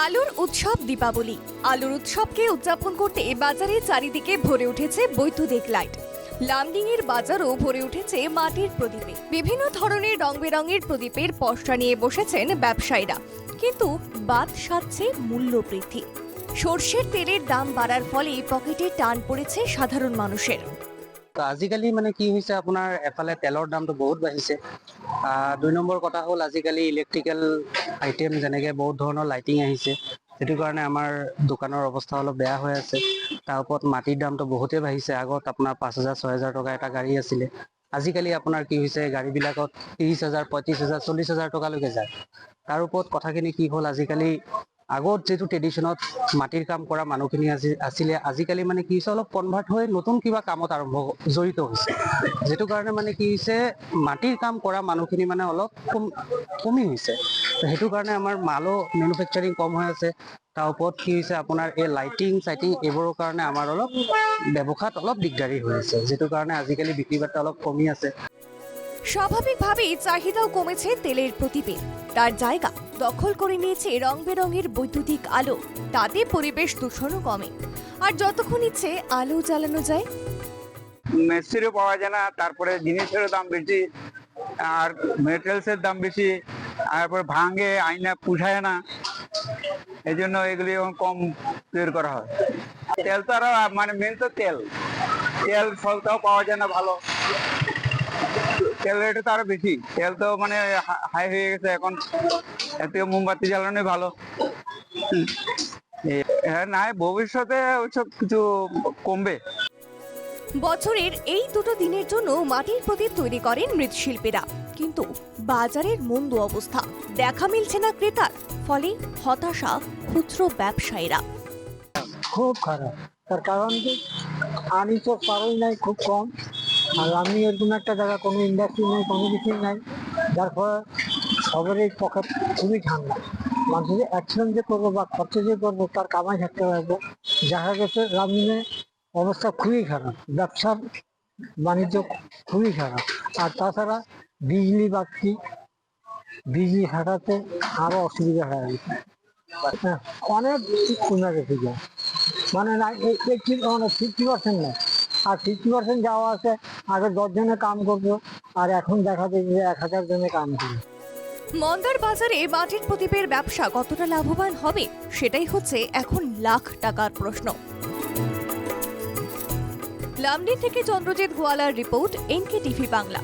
আলুর উৎসব দীপাবলি। আলুর উৎসবকে উদযাপন করতে বাজারে চারিদিকে ভরে উঠেছে বৈদ্যুতিক লাইট। লামডিংয়ের বাজারও ভরে উঠেছে মাটির প্রদীপে। বিভিন্ন ধরনের রং বেরঙের প্রদীপের পসরা নিয়ে বসেছেন ব্যবসায়ীরা, কিন্তু বাদ সাধছে মূল্য বৃদ্ধি। সর্ষের তেলের দাম বাড়ার ফলে পকেটে টান পড়েছে সাধারণ মানুষের। তো আজিকালি কি হৈছে আপোনাৰ এফালে তেলৰ দামটো বহুত বাঢ়িছে। ২ নম্বৰ কথা হ'ল আজিকালি ইলেক্ট্ৰিকেল আইটেম যেনেকে বহুত ধৰণৰ লাইটিং আহিছে, সেইটো কাৰণে আমাৰ দোকানৰ অৱস্থা অলপ বেয়া হৈ আছে। তাৰ ওপৰত মাটিৰ দামটো বহুতেই বাঢ়িছে। আগত আপোনাৰ ৫,০০০-৬,০০০ টকা এটা গাড়ী আছিলে, আজিকালি আপোনাৰ কি হৈছে গাড়ীবিলাকত ৩০,০০০, ৩৫,০০০, ৪০,০০০ টকালৈকে যায়। তাৰ ওপৰত কথাখিনি কি হ'ল, আজিকালি আগত যেটো ট্ৰেডিশনত মাটিৰ কাম কৰা মানুহখিনি আছিলে, আজিকালি কি হৈছে অলপ কনভাৰ্ট হৈ নতুন কিবা কামত আৰম্ভ জড়িত হৈছে, যেটো কাৰণে কি হৈছে মাটিৰ কাম কৰা মানুহখিনি অলপ কমি হৈছে। তো সেইটো কাৰণে আমাৰ মালো মেনুফেকচাৰিং কম হৈ আছে। তাৰ ওপৰত কি হৈছে আপোনাৰ এই লাইটিং এইবোৰৰ কাৰণে আমাৰ অলপ ব্যৱসায়ত অলপ দিগদাৰি হৈ আছে, যেটো কাৰণে আজিকালি বিক্ৰী বাৰ্তা অলপ কমি আছে। স্বাভাবিকভাবেই চাহিদাও কমেছে তেলের প্রদীপে। তার জায়গা দখল করে নিয়েছে রং বেরঙের বৈদ্যুতিক আলো। তাতে পরিবেশ দূষণও কমে। আর যতক্ষণ ইচ্ছে আলো জ্বালানো যায়। মেসিরও পাওয়া যায় না, তারপরে জিনিসেরও দাম বেশি, আর মেটেরিয়ালসের দাম বেশি, তারপর ভাঙে আয়না পুষায় না, এই জন্য এগুলি এখন কম তৈরি করা হয়। তেল তো আরো মেন তো তেল ফলটাও পাওয়া যায় না ভালো, তেল রেট তো আরো বেশি, তেল তো হাই হয়ে গেছে এখন। এর থেকে মোমবাতি জ্বালানোই ভালো। না, ভবিষ্যতে ওইসব কিছু কমবে। বছরের এই দুটো দিনের জন্য মাটির প্রদীপ তৈরি করেন মৃৎশিল্পীরা, কিন্তু বাজারের মন্দ অবস্থা, দেখা মিলছে না ক্রেতার। ফলে হতাশা খুচরো ব্যবসায়ীরা। খুব খারাপ। তার কারণ কি, আনি তো পারোই নাই, খুব কম। আর আমি এরকম একটা জায়গা, কোনো ইন্ডাস্ট্রি নাই, কোনো কিছুই নাই, যার ফলে সবারই পকেট খুবই ঠান্ডা। মানুষ যে অ্যাক্সিডেন্ট যে করবো বা খরচ যে করবো, তার কামাই থাকতে পারবো। দেখা গেছে রামদিনে অবস্থা খুবই খারাপ, ব্যবসার বাণিজ্য খুবই খারাপ। আর তাছাড়া বিজলি বাড়তি, বিজলি হাঁটাতে আরো অসুবিধা হয়ে গেছে। হ্যাঁ, অনেক কমে গেছে যা, না 50% না, আর 50% যাওয়া আছে। আগে 10 জনে কাম করবো, আর এখন দেখা যায় যে 1000 জনে কাম করে। মন্দার বাজারে মাটির প্রদীপের ব্যবসা কতটা লাভবান হবে, সেটাই হচ্ছে এখন লাখ টাকার প্রশ্ন। লামডিং থেকে চন্দ্রজিৎ গোয়ালার রিপোর্ট, NK টিভি বাংলা।